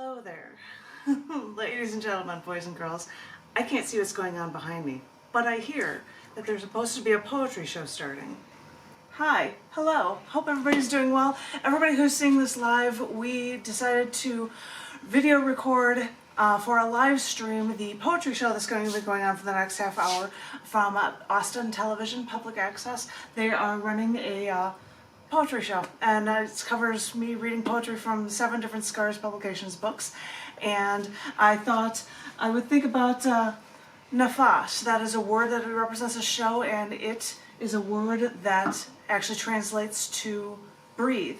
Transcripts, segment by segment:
Hello there, ladies and gentlemen, boys and girls. I can't see what's going on behind me, but I hear that there's supposed to be a poetry show starting. Hi, hello, hope everybody's doing well. Everybody who's seeing this live, we decided to video record for a live stream the poetry show that's going to be going on for the next half hour from Austin Television, Public Access. They are running a poetry show, and it covers me reading poetry from 7 different Scars Publications books. And I thought I would think about Nafas. That is a word that represents a show, and it is a word that actually translates to breathe,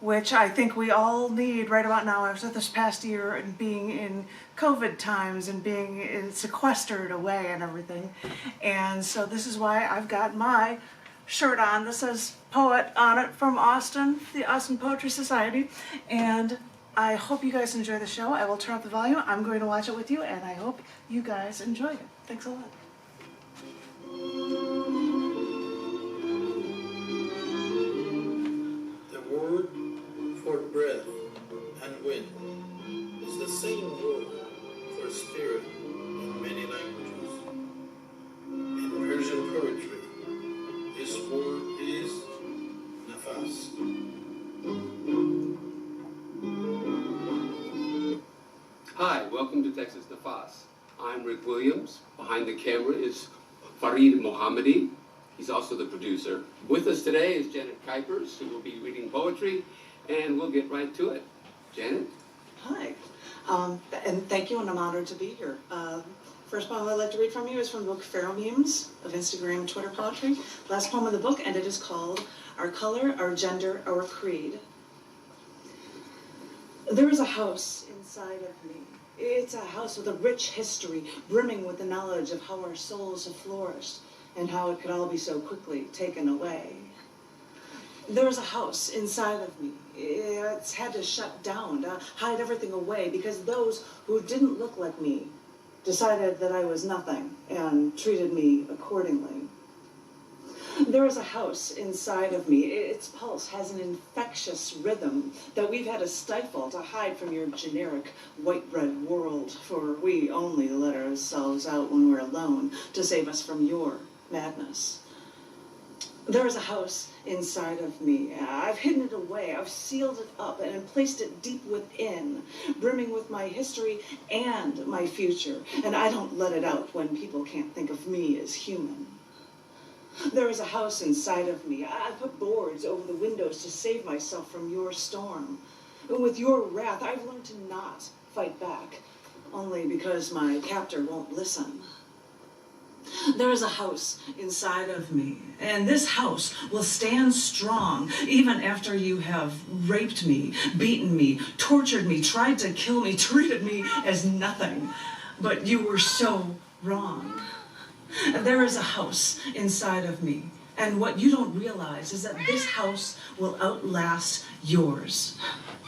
which I think we all need right about now after this past year and being in COVID times and being sequestered away and everything. And so this is why I've got my shirt on. This says poet on it from Austin, the Austin Poetry Society, and I hope you guys enjoy the show. I will turn up the volume. I'm going to watch it with you, and I hope you guys enjoy it. Thanks a lot. The word for breath and wind is the same word for spirit in many languages. In Persian poetry, this word is nafas. Hi, welcome to Texas Nafas. I'm Rick Williams. Behind the camera is Farid Mohammadi. He's also the producer. With us today is Janet Kuypers, who will be reading poetry, and we'll get right to it. Janet? Hi, and thank you, and I'm honored to be here. First poem I'd like to read from you is from the book Pharaoh Memes of Instagram and Twitter Poetry. Last poem of the book, and it is called Our Color, Our Gender, Our Creed. There is a house inside of me. It's a house with a rich history, brimming with the knowledge of how our souls have flourished and how it could all be so quickly taken away. There is a house inside of me. It's had to shut down, to hide everything away, because those who didn't look like me decided that I was nothing and treated me accordingly. There is a house inside of me. Its pulse has an infectious rhythm that we've had to stifle to hide from your generic white bread world, for we only let ourselves out when we're alone to save us from your madness. There is a house inside of me. I've hidden it away. I've sealed it up and placed it deep within, brimming with my history and my future. And I don't let it out when people can't think of me as human. There is a house inside of me. I put boards over the windows to save myself from your storm. With your wrath, I've learned to not fight back, only because my captor won't listen. There is a house inside of me, and this house will stand strong even after you have raped me, beaten me, tortured me, tried to kill me, treated me as nothing. But you were so wrong. There is a house inside of me, and what you don't realize is that this house will outlast yours.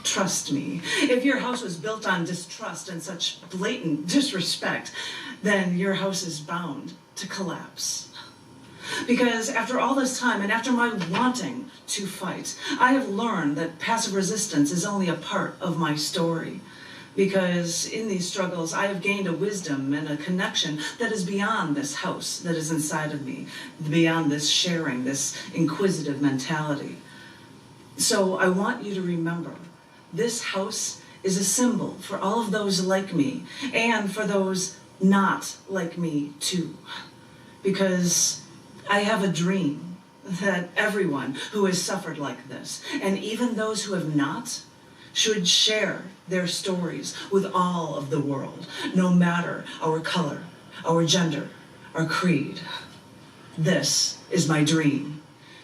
Trust me. If your house was built on distrust and such blatant disrespect, then your house is bound to collapse. Because after all this time, and after my wanting to fight, I have learned that passive resistance is only a part of my story. Because in these struggles, I have gained a wisdom and a connection that is beyond this house that is inside of me, beyond this sharing, this inquisitive mentality. So I want you to remember, this house is a symbol for all of those like me, and for those not like me too. Because I have a dream that everyone who has suffered like this, and even those who have not, should share their stories with all of the world, no matter our color, our gender, our creed. This is my dream,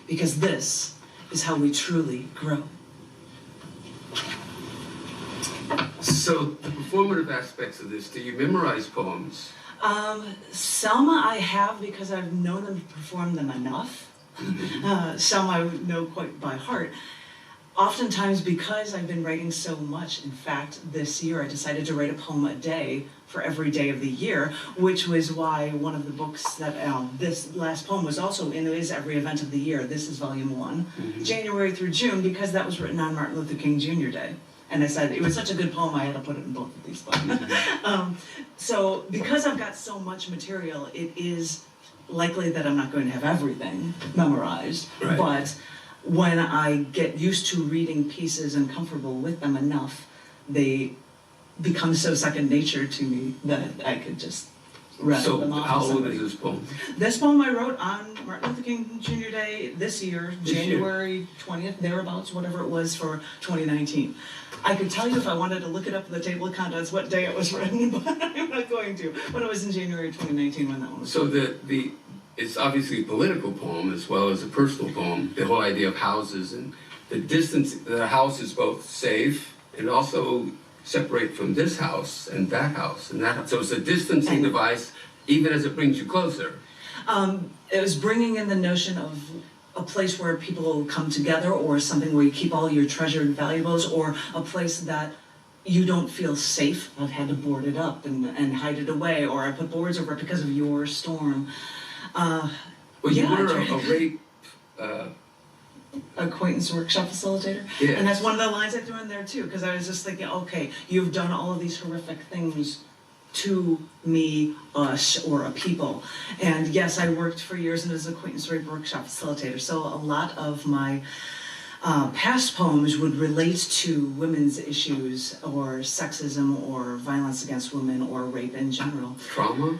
because this is how we truly grow. So, the performative aspects of this, do you memorize poems? Some I have because I've known them to perform them enough. Some I know quite by heart. Oftentimes, because I've been writing so much, in fact, this year I decided to write a poem a day for every day of the year, which was why one of the books that this last poem was also in is Every Event of the Year. This is volume 1, January through June, because that was written on Martin Luther King Jr. Day. And I said, it was such a good poem, I had to put it in both of these books. So because I've got so much material, it is likely that I'm not going to have everything memorized. Right. But when I get used to reading pieces and comfortable with them enough, they become so second nature to me that I could just rattle them So off. how of old somebody. is this poem? This poem I wrote on Martin Luther King Jr. Day this year, This year. January 20th, thereabouts, whatever it was for 2019. I could tell you if I wanted to look it up in the table of contents what day it was written, but I'm not going to. But it was in January 2019 when that one was So written. it's obviously a political poem as well as a personal poem. The whole idea of houses and the distance, the house is both safe and also separate from this house and that house and that house. So it's a distancing device even as it brings you closer. It was bringing in the notion of a place where people come together, or something where you keep all your treasured valuables, or a place that you don't feel safe. I've had to board it up and hide it away, or I put boards over it because of your storm. Well, you Yeah, were I a rape, acquaintance workshop facilitator. Yes. And that's one of the lines I threw in there too, because I was just thinking, okay, you've done all of these horrific things to me, us, or a people. And yes, I worked for years as an acquaintance rape workshop facilitator, so a lot of my past poems would relate to women's issues, or sexism, or violence against women, or rape in general. trauma.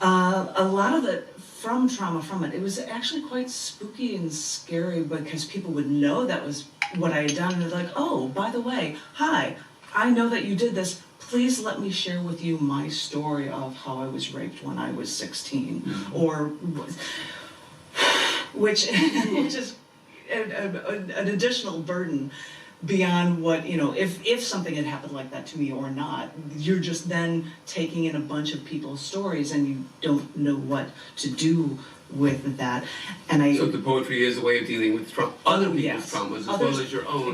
A lot of it from trauma from it. It was actually quite spooky and scary because people would know that was what I had done, and they're like, oh, by the way, hi, I know that you did this. Please let me share with you my story of how I was raped when I was 16, or which is an additional burden beyond what, you know, if something had happened like that to me or not. You're just then taking in a bunch of people's stories and you don't know what to do with that. And So the poetry is a way of dealing with other people's yes. traumas as Others- well as your own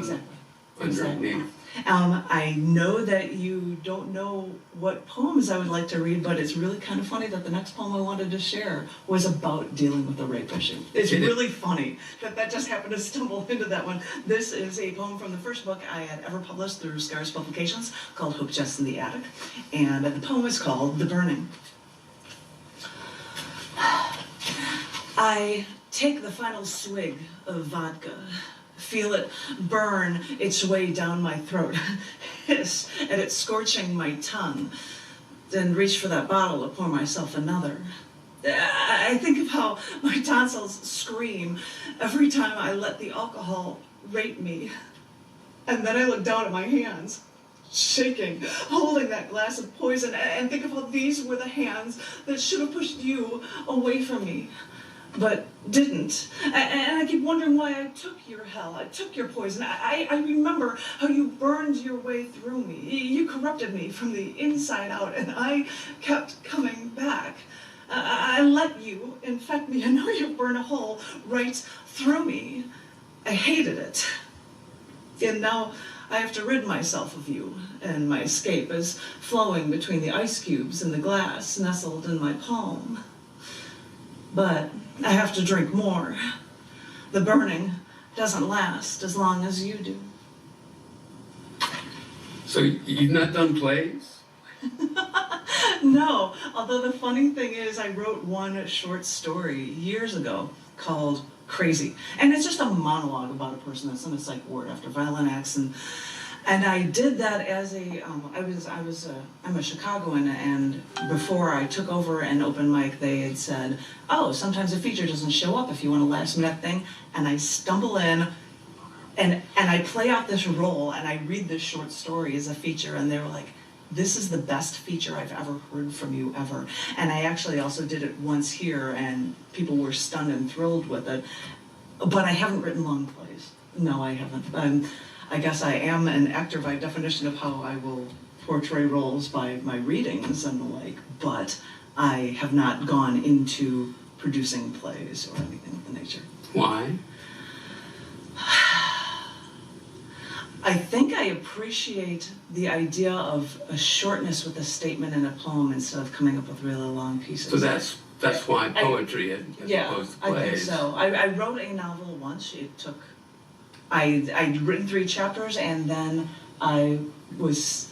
Exactly. underneath. I know that you don't know what poems I would like to read, but it's really kind of funny that the next poem I wanted to share was about dealing with the rape issue. It's really funny that just happened to stumble into that one. This is a poem from the first book I had ever published through Scars Publications called Hope Just in the Attic, and the poem is called The Burning. I take the final swig of vodka, feel it burn its way down my throat, hiss at it scorching my tongue, then reach for that bottle to pour myself another. I think of how my tonsils scream every time I let the alcohol rape me. And then I look down at my hands, shaking, holding that glass of poison, and think of how these were the hands that should have pushed you away from me, but didn't. And I keep wondering why I took your hell, I took your poison. I remember how you burned your way through me. You corrupted me from the inside out, and I kept coming back. I let you infect me, and now you burn a hole right through me. I hated it. And now I have to rid myself of you, and my escape is flowing between the ice cubes and the glass nestled in my palm. But I have to drink more. The burning doesn't last as long as you do. So you've not done plays? No, although the funny thing is I wrote one short story years ago called Crazy. And it's just a monologue about a person that's in a psych ward after violent acts, and I did that as I'm a Chicagoan, and before I took over an open mic, they had said, oh, sometimes a feature doesn't show up if you want a last minute thing, and I stumble in, and I play out this role, and I read this short story as a feature, and they were like, this is the best feature I've ever heard from you ever. And I actually also did it once here, and people were stunned and thrilled with it, but I haven't written long plays. No, I haven't. I guess I am an actor by definition of how I will portray roles by my readings and the like, but I have not gone into producing plays or anything of the nature. Why? I think I appreciate the idea of a shortness with a statement in a poem instead of coming up with really long pieces. So that's why poetry as opposed to plays. I think so. I wrote a novel once. I'd written 3 chapters, and then I was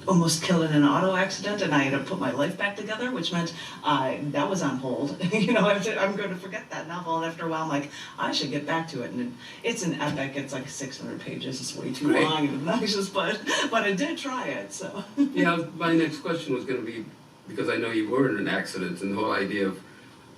almost killed in an auto accident, and I had to put my life back together, which meant that was on hold. I'm going to forget that novel, and after a while I'm like, I should get back to it. And it's an epic. It's like 600 pages. It's way too long and obnoxious, but I did try it. So yeah, my next question was going to be, because I know you were in an accident, and the whole idea of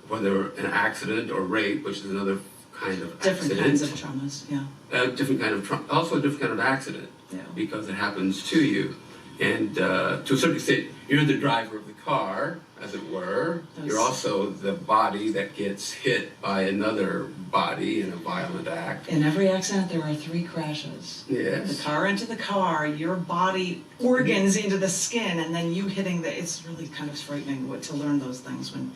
whether an accident or rape, which is another kind of different kinds of traumas, yeah. Different kind of also a different kind of accident, Yeah. because it happens to you. And to a certain extent, you're the driver of the car, as it were. You're also the body that gets hit by another body in a violent act. In every accident, there are 3 crashes. Yes. The car into the car, your body organs into the skin, and then you hitting the. It's really kind of frightening to learn those things when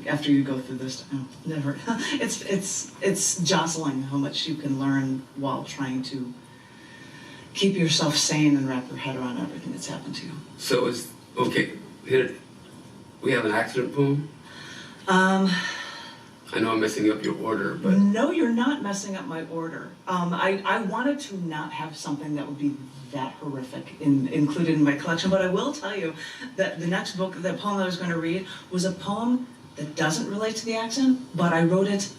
after you go through this. Never. It's jostling how much you can learn while trying to keep yourself sane and wrap your head around everything that's happened to you. So here, we have an accident poem? I know I'm messing up your order, but... No, you're not messing up my order. I wanted to not have something that would be that horrific included in my collection, but I will tell you that the next book, the poem I was going to read, was a poem that doesn't relate to the accident, but I wrote it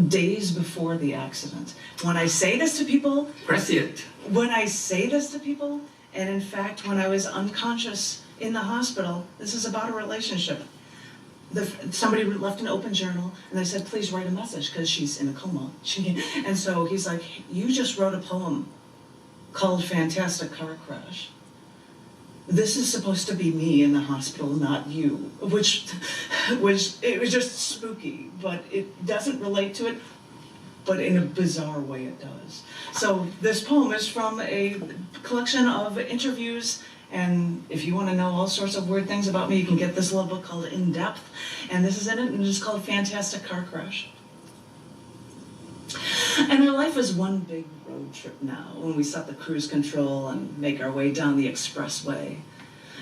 days before the accident. When I say this to people... Prescient. When I say this to people, and in fact, when I was unconscious in the hospital, this is about a relationship. Somebody left an open journal, and they said, please write a message, because she's in a coma. And so he's like, you just wrote a poem called Fantastic Car Crash. This is supposed to be me in the hospital, not you, which it was just spooky, but it doesn't relate to it, but in a bizarre way it does. So this poem is from a collection of interviews, and if you want to know all sorts of weird things about me, you can get this little book called In Depth, and this is in it, and it's called Fantastic Car Crash. And our life is one big road trip now, when we set the cruise control and make our way down the expressway.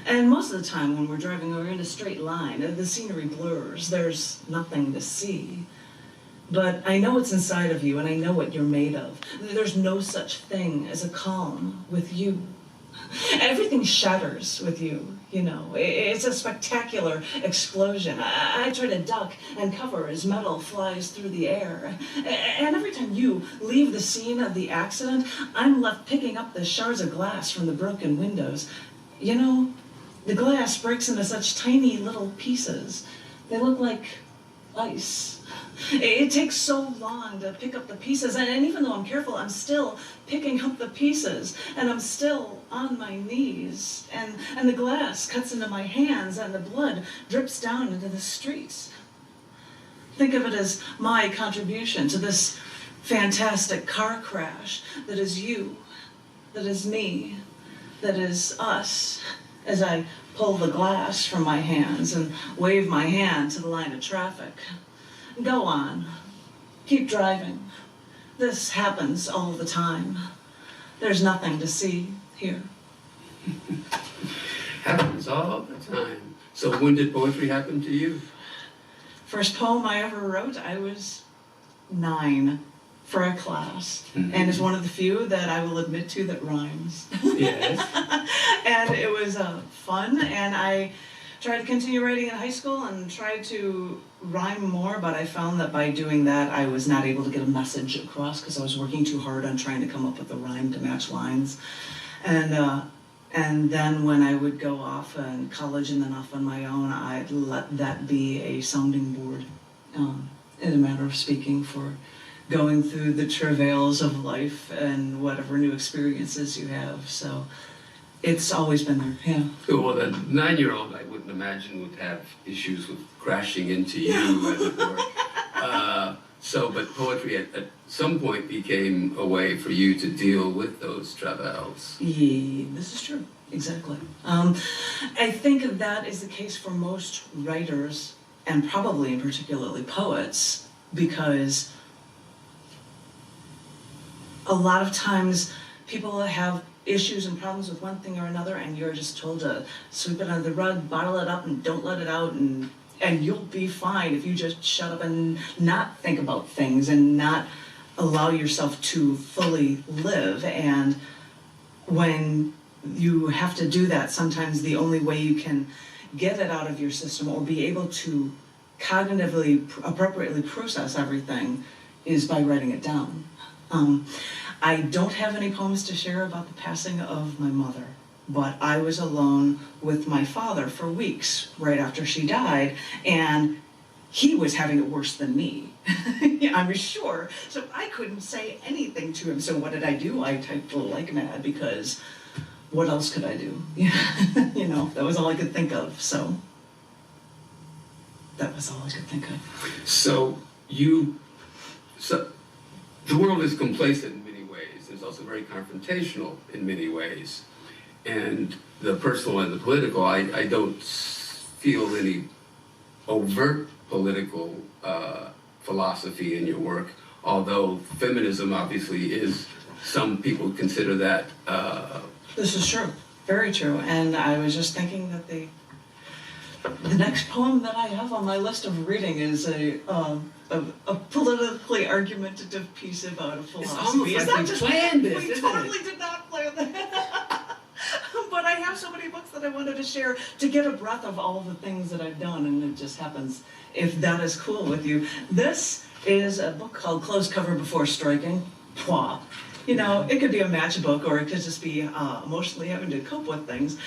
And most of the time when we're driving, we're in a straight line. The scenery blurs. There's nothing to see. But I know what's inside of you, and I know what you're made of. There's no such thing as a calm with you. Everything shatters with you, you know. It's a spectacular explosion. I try to duck and cover as metal flies through the air. And every time you leave the scene of the accident, I'm left picking up the shards of glass from the broken windows. You know, the glass breaks into such tiny little pieces. They look like ice. It takes so long to pick up the pieces, and even though I'm careful, I'm still picking up the pieces, and I'm still on my knees, and the glass cuts into my hands, and the blood drips down into the streets. Think of it as my contribution to this fantastic car crash that is you, that is me, that is us, as I pull the glass from my hands and wave my hand to the line of traffic. Go on. Keep driving. This happens all the time. There's nothing to see here. Happens all the time. So when did poetry happen to you? First poem I ever wrote, I was 9 for a class. Mm-hmm. And it's one of the few that I will admit to that rhymes. Yes. And it was fun, and I tried to continue writing in high school and tried to rhyme more, but I found that by doing that I was not able to get a message across because I was working too hard on trying to come up with a rhyme to match lines. And then when I would go off in college and then off on my own, I'd let that be a sounding board, in a matter of speaking, for going through the travails of life and whatever new experiences you have. So it's always been there, yeah. Well, the 9-year-old, I wouldn't imagine, would have issues with crashing into you, as it were. But poetry at some point became a way for you to deal with those travails. Yeah, this is true, exactly. I think that is the case for most writers, and probably and particularly poets, because a lot of times people have issues and problems with one thing or another, and you're just told to sweep it under the rug, bottle it up, and don't let it out, and you'll be fine if you just shut up and not think about things and not allow yourself to fully live. And when you have to do that, sometimes the only way you can get it out of your system or be able to cognitively appropriately process everything is by writing it down. I don't have any poems to share about the passing of my mother, but I was alone with my father for weeks right after she died, and he was having it worse than me. I was sure. So I couldn't say anything to him. So what did I do? I typed like mad, because what else could I do? You know, that was all I could think of. So that was all I could think of. So the world is complacent in many ways. It's also very confrontational in many ways. And the personal and the political, I don't feel any overt political philosophy in your work, although feminism obviously is, some people consider that. This is true, very true. And I was just thinking that the next poem that I have on my list of reading is a politically argumentative piece about a philosophy. It's almost like we planned this, We isn't totally it? did not plan that. But I have so many books that I wanted to share to get a breath of all the things that I've done, and it just happens, if that is cool with you. This is a book called Closed Cover Before Striking. Pwah. You know, it could be a matchbook, or it could just be emotionally having to cope with things.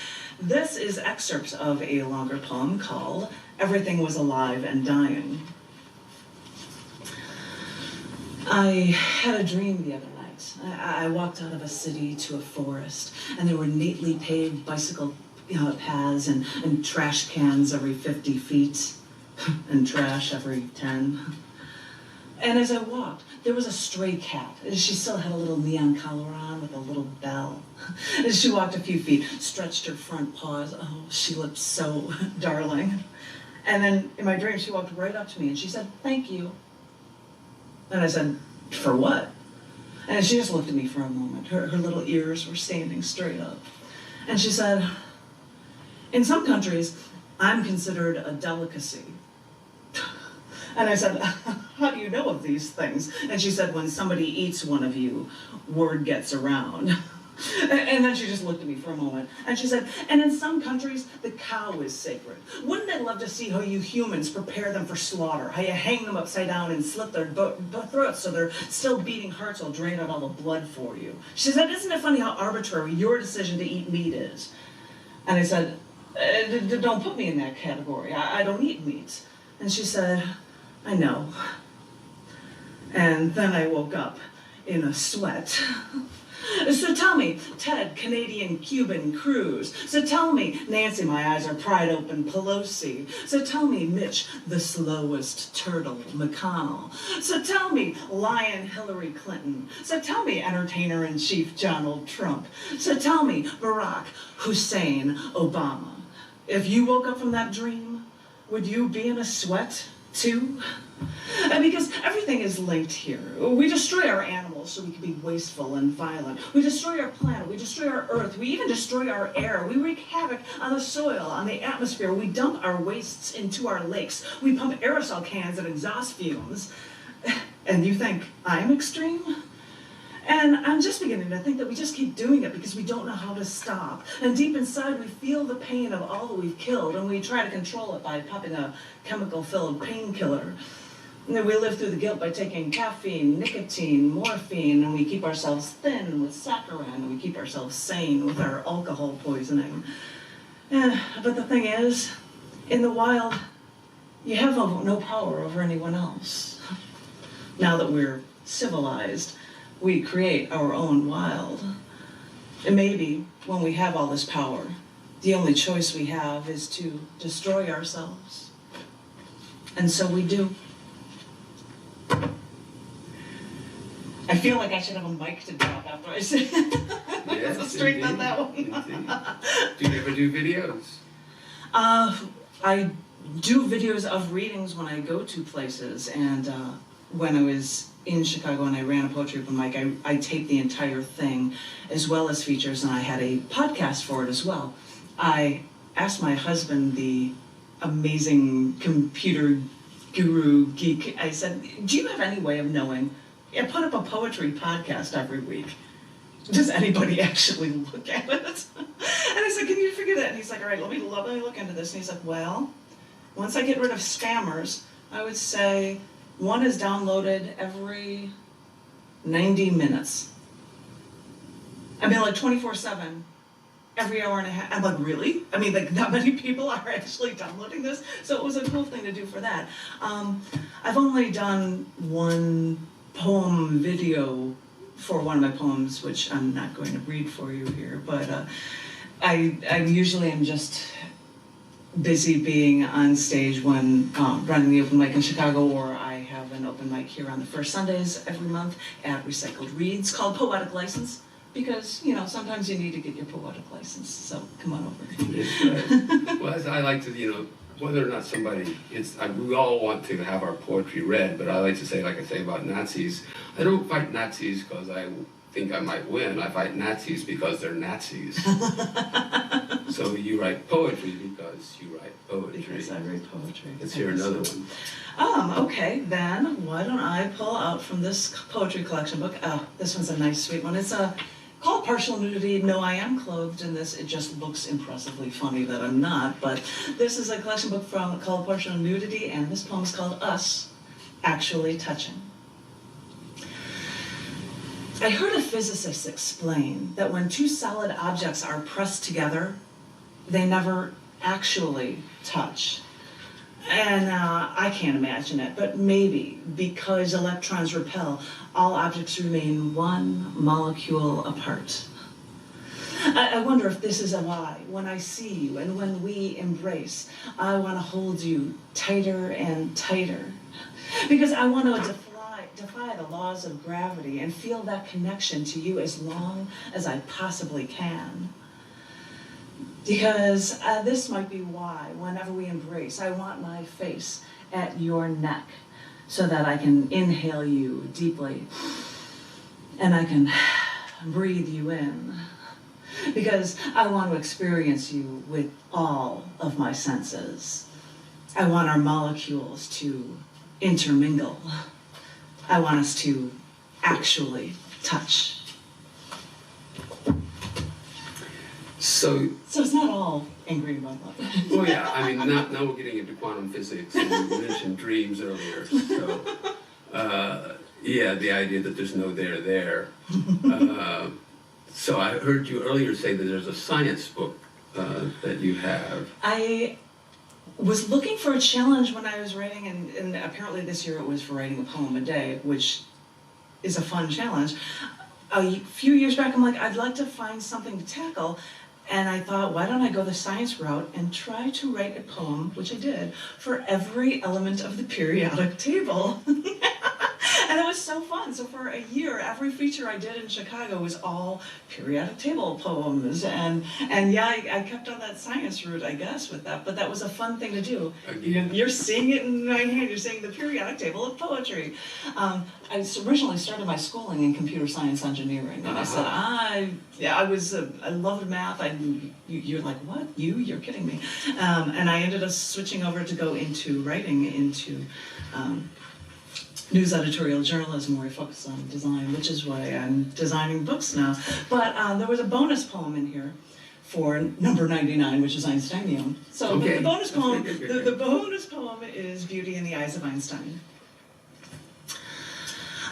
This is excerpts of a longer poem called Everything Was Alive and Dying. I had a dream the other night. I walked out of a city to a forest, and there were neatly paved bicycle paths and trash cans every 50 feet, and trash every 10. And as I walked, there was a stray cat. She still had a little neon collar on with a little bell. As she walked a few feet, stretched her front paws. Oh, she looked so darling. And then in my dream, she walked right up to me and she said, "Thank you." And I said, "For what?" And she just looked at me for a moment. Her little ears were standing straight up. And she said, "In some countries, I'm considered a delicacy." And I said, "How do you know of these things?" And she said, "When somebody eats one of you, word gets around." And then she just looked at me for a moment. And she said, "And in some countries, the cow is sacred. Wouldn't I love to see how you humans prepare them for slaughter? How you hang them upside down and slit their throats so they're still beating hearts will drain out all the blood for you." She said, "Isn't it funny how arbitrary your decision to eat meat is?" And I said, "Don't put me in that category. I don't eat meat." And she said, "I know." And then I woke up in a sweat. So tell me, Ted, Canadian, Cuban, Cruz. So tell me, Nancy, my eyes are pried open, Pelosi. So tell me, Mitch, the slowest turtle, McConnell. So tell me, Lion Hillary Clinton. So tell me, Entertainer-in-Chief Donald Trump. So tell me, Barack Hussein Obama. If you woke up from that dream, would you be in a sweat too? And because everything is linked here. We destroy our animals so we can be wasteful and violent. We destroy our planet. We destroy our earth. We even destroy our air. We wreak havoc on the soil, on the atmosphere. We dump our wastes into our lakes. We pump aerosol cans and exhaust fumes. And you think I'm extreme? And I'm just beginning to think that we just keep doing it because we don't know how to stop. And deep inside, we feel the pain of all that we've killed, and we try to control it by popping a chemical-filled painkiller. And then we live through the guilt by taking caffeine, nicotine, morphine, and we keep ourselves thin with saccharin, and we keep ourselves sane with our alcohol poisoning. But the thing is, in the wild, you have no power over anyone else. Now that we're civilized, we create our own wild. And maybe when we have all this power, the only choice we have is to destroy ourselves. And so we do. I feel like I should have a mic to drop after I say Yes, straight on that one. Do you ever do videos? I do videos of readings when I go to places, and when I was in Chicago and I ran a poetry open mic, I taped the entire thing as well as features, and I had a podcast for it as well. I asked my husband, the amazing computer guru geek, I said, "Do you have any way of knowing? I put up a poetry podcast every week. does anybody actually look at it? And I said, can you forget it? And he's like, all right, let me look into this. And he's like, well, once I get rid of spammers, I would say one is downloaded every 90 minutes. I mean, like 24/7, every hour and a half. I'm like, really? I mean, like, not many people are actually downloading this. So it was a cool thing to do for that. I've only done one poem video for one of my poems, which I'm not going to read for you here, but I usually am just busy being on stage when running the open mic in Chicago, or I have an open mic here on the first Sundays every month at Recycled Reads called Poetic License, because, you know, sometimes you need to get your poetic license, so come on over. Well, I like to, you know, whether or not somebody, we all want to have our poetry read, but I like to say, like I say about Nazis, I don't fight Nazis because I think I might win. I fight Nazis because they're Nazis. So you write poetry because you write poetry. Because I write poetry. Let's hear another one. Okay, then why don't I pull out from this poetry collection book. Oh, this one's a nice, sweet one. It's called Partial Nudity. No, I am clothed in this. It just looks impressively funny that I'm not. But this is a collection book called Partial Nudity, and this poem is called Us Actually Touching. I heard a physicist explain that when two solid objects are pressed together, they never actually touch. And I can't imagine it, but maybe because electrons repel, all objects remain one molecule apart. I wonder if this is why, when I see you and when we embrace, I want to hold you tighter and tighter. Because I want to defy the laws of gravity and feel that connection to you as long as I possibly can. Because this might be why, whenever we embrace, I want my face at your neck so that I can inhale you deeply and I can breathe you in. Because I want to experience you with all of my senses. I want our molecules to intermingle. I want us to actually touch. So it's not all angry about love. Well, yeah, I mean, now we're getting into quantum physics, and we mentioned dreams earlier. So, yeah, the idea that there's no there. So I heard you earlier say that there's a science book that you have. I was looking for a challenge when I was writing, and apparently this year it was for writing a poem a day, which is a fun challenge. A few years back, I'm like, I'd like to find something to tackle. And I thought, why don't I go the science route and try to write a poem, which I did, for every element of the periodic table. And it was so fun. So for a year, every feature I did in Chicago was all periodic table poems. And yeah, I kept on that science route, I guess, with that. But that was a fun thing to do. You're seeing it in my hand. You're seeing the periodic table of poetry. I originally started my schooling in computer science engineering. And I said, I loved math. You're like, what? You're kidding me. And I ended up switching over to go into writing, into news editorial journalism, where I focus on design, which is why I'm designing books now. But there was a bonus poem in here for number 99, which is Einsteinium. So the bonus poem, the bonus poem is Beauty in the Eyes of Einstein.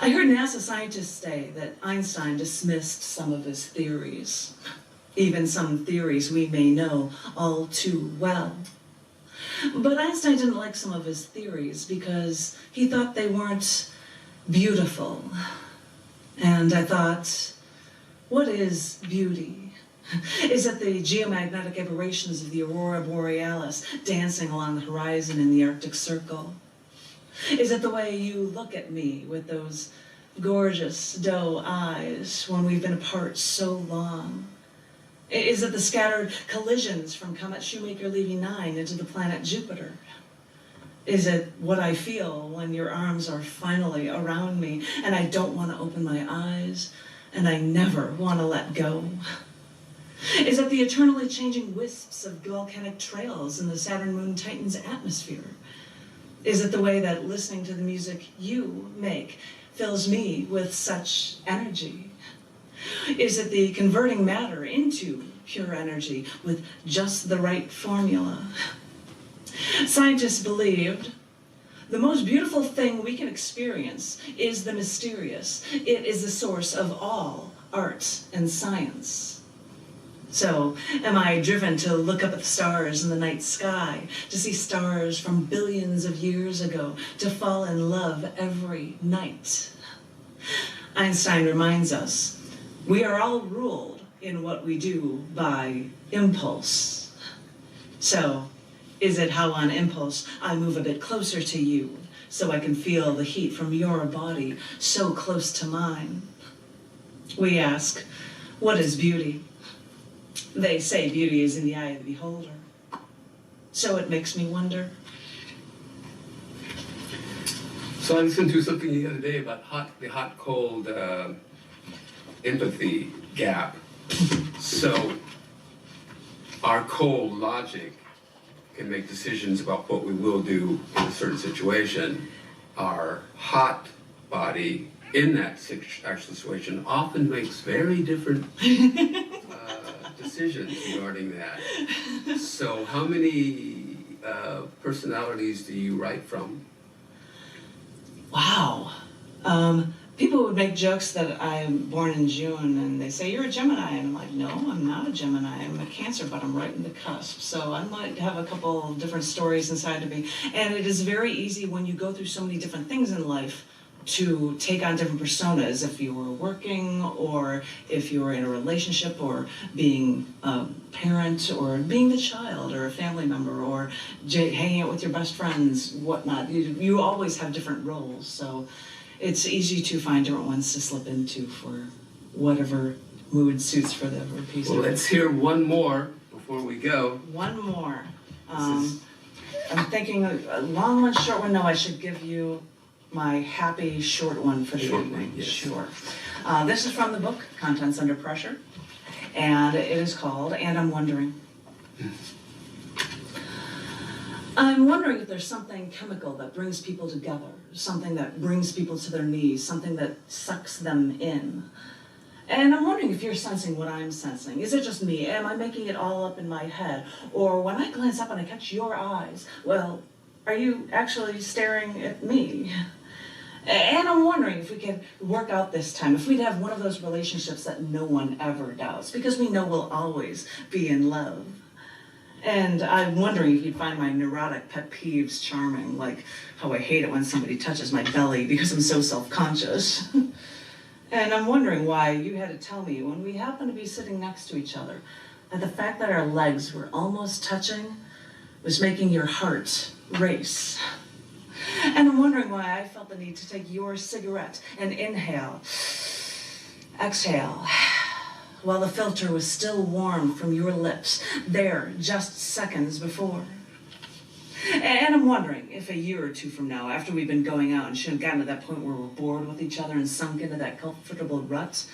I heard NASA scientists say that Einstein dismissed some of his theories, even some theories we may know all too well. But Einstein didn't like some of his theories because he thought they weren't beautiful. And I thought, what is beauty? Is it the geomagnetic aberrations of the aurora borealis dancing along the horizon in the Arctic Circle? Is it the way you look at me with those gorgeous doe eyes when we've been apart so long? Is it the scattered collisions from Comet Shoemaker leaving 9 into the planet Jupiter? Is it what I feel when your arms are finally around me and I don't want to open my eyes and I never want to let go? Is it the eternally changing wisps of volcanic trails in the Saturn Moon Titan's atmosphere? Is it the way that listening to the music you make fills me with such energy? Is it the converting matter into pure energy with just the right formula? Scientists believed the most beautiful thing we can experience is the mysterious. It is the source of all art and science. So, am I driven to look up at the stars in the night sky, to see stars from billions of years ago, to fall in love every night? Einstein reminds us, we are all ruled in what we do by impulse. So, is it how on impulse I move a bit closer to you so I can feel the heat from your body so close to mine? We ask, what is beauty? They say beauty is in the eye of the beholder. So it makes me wonder. So I listened to something the other day about the hot-cold empathy gap. So our cold logic can make decisions about what we will do in a certain situation. Our hot body in that actual situation often makes very different decisions regarding that. So how many personalities do you write from? Wow. People would make jokes that I'm born in June, and they say, you're a Gemini. And I'm like, no, I'm not a Gemini. I'm a Cancer, but I'm right in the cusp. So I might have a couple different stories inside of me. And it is very easy when you go through so many different things in life to take on different personas if you were working, or if you were in a relationship, or being a parent, or being the child, or a family member, or hanging out with your best friends, whatnot. You always have different roles. So it's easy to find different ones to slip into for whatever mood suits for them or piece. Well, let's hear one more before we go. One more. I'm thinking a long one, short one. No, I should give you my happy short one for the evening. Yes. Sure. This is from the book, Contents Under Pressure, and it is called And I'm Wondering. I'm wondering if there's something chemical that brings people together, something that brings people to their knees, something that sucks them in. And I'm wondering if you're sensing what I'm sensing. Is it just me? Am I making it all up in my head? Or when I glance up and I catch your eyes, well, are you actually staring at me? And I'm wondering if we could work out this time, if we'd have one of those relationships that no one ever doubts, because we know we'll always be in love. And I'm wondering if you'd find my neurotic pet peeves charming, like how I hate it when somebody touches my belly because I'm so self-conscious. And I'm wondering why you had to tell me when we happened to be sitting next to each other that the fact that our legs were almost touching was making your heart race. And I'm wondering why I felt the need to take your cigarette and inhale, exhale, while the filter was still warm from your lips, there just seconds before. And I'm wondering if a year or two from now, after we've been going out and should have gotten to that point where we're bored with each other and sunk into that comfortable rut,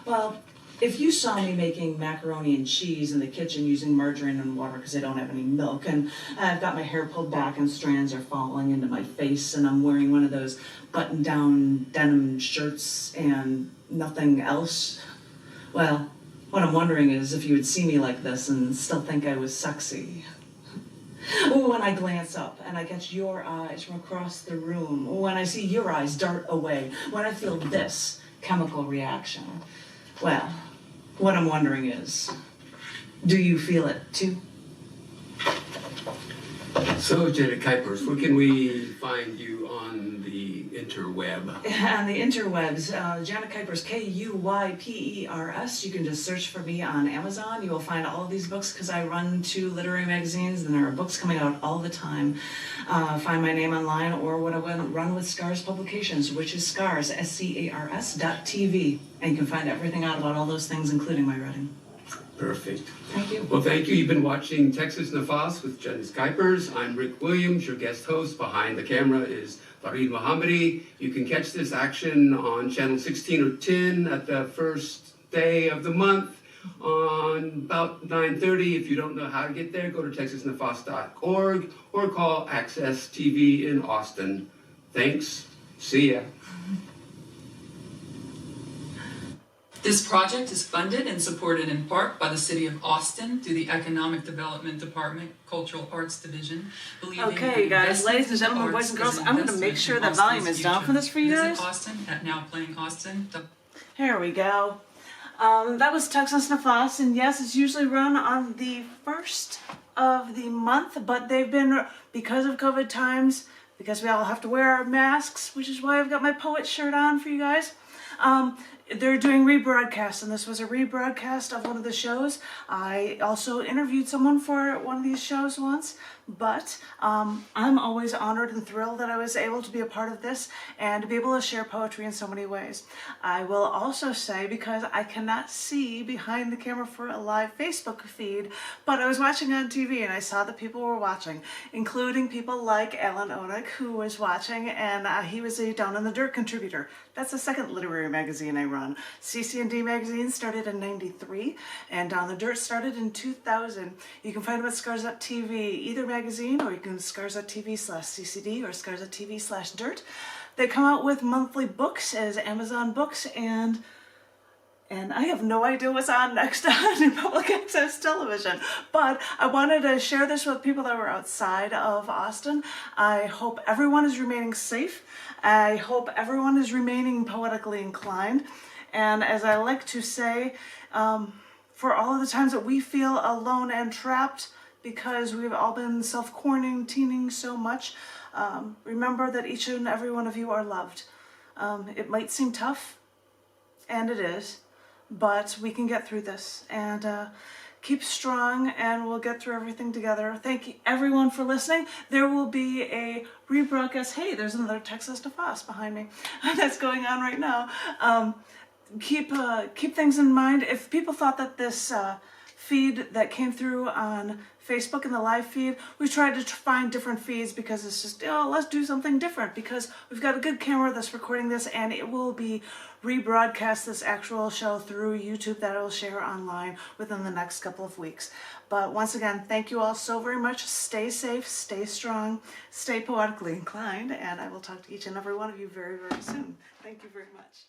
well, if you saw me making macaroni and cheese in the kitchen using margarine and water because I don't have any milk, and I've got my hair pulled back and strands are falling into my face, and I'm wearing one of those button-down denim shirts and nothing else, well, what I'm wondering is if you would see me like this and still think I was sexy. When I glance up and I catch your eyes from across the room, when I see your eyes dart away, when I feel this chemical reaction, well, what I'm wondering is, do you feel it too? So, Janet Kuypers, where can we find you on the interweb? On the interwebs, Janet Kuypers, Kuypers. You can just search for me on Amazon. You will find all of these books because I run 2 literary magazines and there are books coming out all the time. Find my name online or what I run with Scars Publications, which is Scars, SCARS.TV. And you can find everything out about all those things, including my writing. Perfect. Thank you. Well, thank you. You've been watching Texas Nafas with Janet Kuypers. I'm Rick Williams, your guest host. Behind the camera is Farid Mohammadi. You can catch this action on channel 16 or 10 at the first day of the month on about 9:30. If you don't know how to get there, go to texasnafas.org or call Access TV in Austin. Thanks. See ya. This project is funded and supported in part by the City of Austin through the Economic Development Department, Cultural Arts Division. Okay, guys, ladies and gentlemen, boys and girls, I'm going to make sure the volume is down for this for you guys. Visit Austin at Now Playing Austin. Here we go. That was Texas Nafas, and yes, it's usually run on the first of the month, but they've been, because of COVID times, because we all have to wear our masks, which is why I've got my poet shirt on for you guys. They're doing rebroadcasts, and this was a rebroadcast of one of the shows. I also interviewed someone for one of these shows once, but I'm always honored and thrilled that I was able to be a part of this and to be able to share poetry in so many ways. I will also say, because I cannot see behind the camera for a live Facebook feed, but I was watching on TV and I saw that people were watching, including people like Alan Onek, who was watching, and he was a Down in the Dirt contributor. That's the second literary magazine I run. CC&D magazine started in '93, and Down the Dirt started in 2000. You can find them at Scars.tv, either magazine, or you can Scars.tv/CCD or Scars.tv/Dirt. They come out with monthly books as Amazon Books, and I have no idea what's on next on public access television. But I wanted to share this with people that were outside of Austin. I hope everyone is remaining safe. I hope everyone is remaining poetically inclined. And as I like to say, for all of the times that we feel alone and trapped because we've all been self-quarantining so much, remember that each and every one of you are loved. It might seem tough, and it is, but we can get through this, and keep strong, and we'll get through everything together. Thank you everyone for listening. There will be a rebroadcast. Hey, there's another Texas Nafas behind me that's going on right now. Keep things in mind. If people thought that this feed that came through on Facebook and the live feed, we tried to find different feeds because it's just, let's do something different, because we've got a good camera that's recording this, and it will be rebroadcast, this actual show, through YouTube that I will share online within the next couple of weeks. But once again, thank you all so very much. Stay safe, stay strong, stay poetically inclined, and I will talk to each and every one of you very, very soon. Thank you very much.